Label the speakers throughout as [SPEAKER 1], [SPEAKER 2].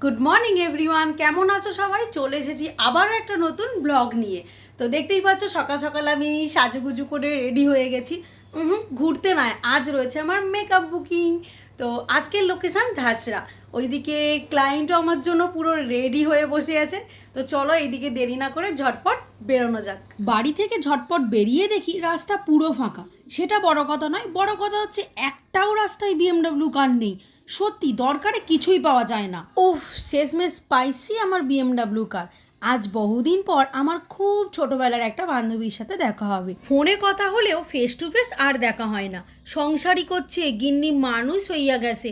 [SPEAKER 1] Good morning everyone, কেমন আছো সবাই? চলে এসেছি আবারও একটা নতুন ব্লগ নিয়ে। তো দেখতেই পাচ্ছ সকাল সকাল আমি সাজুগুজু করে রেডি হয়ে গেছি। ঘুরতে নয়, আজ রয়েছে আমার মেকআপ বুকিং। তো আজকের লোকেশান ধাসরা, ওইদিকে ক্লায়েন্টও আমার জন্য পুরো রেডি হয়ে বসে আছে। তো চলো এইদিকে দেরি না করে ঝটপট বেরোনো যাক। বাড়ি থেকে ঝটপট বেরিয়ে দেখি রাস্তা পুরো ফাঁকা। সেটা বড় কথা নয়, বড় কথা হচ্ছে একটাও রাস্তায় বিএমডাব্লিউ কার নেই। সত্যি দরকারে কিছুই পাওয়া যায় না। ওফ, শেষমেশ পাইছি আমার বিএমডাব্লিউ কার। আজ বহুদিন পর আমার খুব ছোটবেলার একটা বান্ধবীর সাথে দেখা হবে। ফোনে কথা হলেও ফেস টু ফেস আর দেখা হয় না। সংসারই করছে, গিন্নি মানুষ হইয়া গেছে,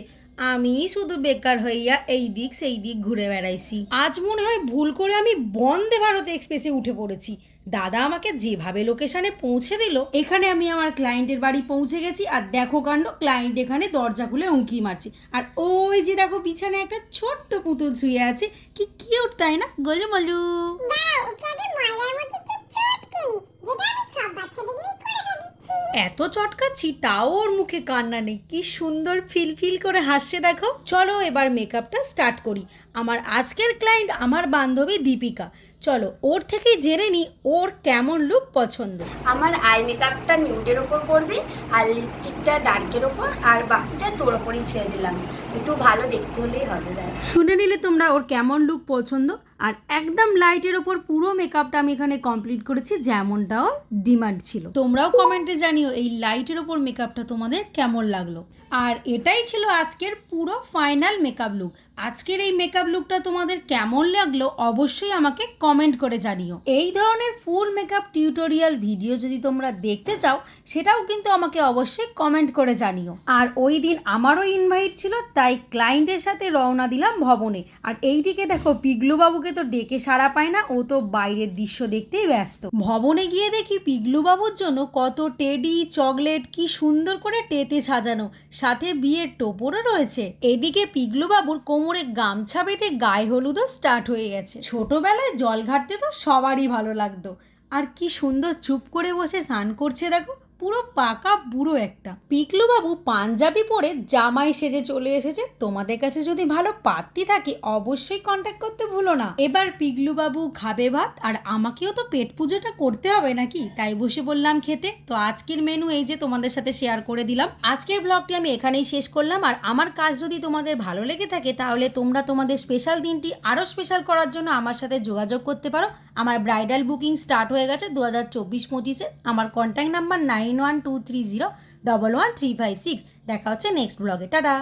[SPEAKER 1] আমি শুধু বেকার হইয়া এই দিক সেই দিক ঘুরে বেড়াইছি। আজ মনে হয় ভুল করে আমি বন্দে ভারত এক্সপ্রেসে উঠে পড়েছি। দাদা আমাকে যেভাবে লোকেশানে পৌঁছে দিল, এখানে আমি আমার ক্লায়েন্টের বাড়ি পৌঁছে গেছি। আর দেখো কাণ্ড, ক্লায়েন্ট এখানে দরজা খুলে উঁকি মারছে। আর ওই যে দেখো পিছনে একটা ছোট্ট পুতুল শুয়ে আছে, কি কিউট তাই না? গোলুমলু। এত চটকাচ্ছি তাও ওর মুখে কান্না নেই, কি সুন্দর ফিল ফিল করে হাসছে দেখো। চলো এবার মেকআপটা স্টার্ট করি। আমার আজকের ক্লায়েন্ট আমার বান্ধবী দীপিকা। চলো ওর থেকেই জেনে নিই ওর কেমন লুক পছন্দ।
[SPEAKER 2] আমার আই মেকআপটা নিউডের ওপর করবি, আর লিপস্টিকটা ডার্কের ওপর, আর বাকিটা তোর ওপরই ছেড়ে দিলাম। একটু ভালো দেখতে হলেই হবে।
[SPEAKER 1] শুনে নিলে তোমরা ওর কেমন লুক পছন্দ। আর একদম লাইটের ওপর পুরো মেকআপটা আমি এখানে কমপ্লিট করেছি, যেমনটা ওর ডিমান্ড ছিল। তোমরাও কমেন্টে জানিও এই লাইটের ওপর মেকআপটা তোমাদের কেমন লাগলো। আর এটাই ছিল আজকের পুরো ফাইনাল মেকআপ লুক। আজকের এই মেকআপ লুকটা তোমাদের কেমন লাগলো অবশ্যই আমাকে কমেন্ট করে জানিও। এই ধরনের ফুল মেকআপ টিউটোরিয়াল ভিডিও যদি তোমরা দেখতে চাও, সেটাও কিন্তু আমাকে অবশ্যই কমেন্ট করে জানিও। আর ওই দিন আমারও ইনভাইট ছিল, তাই ক্লায়েন্টের সাথে রওনা দিলাম ভবনে। আর এই দিকে দেখো পিগলু বাবুকে তো ডেকে সাড়া পায় না, ও তো বাইরের দৃশ্য দেখতেই ব্যস্ত। ভবনে গিয়ে দেখি পিগলু বাবুর জন্য কত টেডি চকলেট, কি সুন্দর করে টেতে সাজানো, সাথে বিয়ের টোপরও রয়েছে। এদিকে পিগলু বাবুর কোমরে গামছা বেঁধে গায়ে হলুদও স্টার্ট হয়ে গেছে। ছোটবেলায় জল ঘাটতে তো সবারই ভালো লাগতো। আর কি সুন্দর চুপ করে বসে স্নান করছে দেখো, পুরো পাকা বুড়ো একটা। পিকলু বাবু পাঞ্জাবি পরে জামাই সেজে চলে এসেছে। তোমাদের কাছে যদি ভালো পাত্তি থাকে অবশ্যই কন্ট্যাক্ট করতে ভুলো না। এবার পিগলু বাবু খাবে ভাত, আর আমাকেও তো পেট পুজোটা করতে হবে নাকি, তাই বসে বললাম খেতে। তো আজকের মেনু এই যে তোমাদের সাথে শেয়ার করে দিলাম। আজকের ব্লগটি আমি এখানেই শেষ করলাম। আর আমার কাজ যদি তোমাদের ভালো লেগে থাকে তাহলে তোমরা তোমাদের স্পেশাল দিনটি আরও স্পেশাল করার জন্য আমার সাথে যোগাযোগ করতে পারো। আমার ব্রাইডাল বুকিং স্টার্ট হয়ে গেছে 2024-25-এ। আমার কন্ট্যাক্ট নাম্বার 9123011356। দেখা হচ্ছে নেক্সট ব্লগে। টাটা।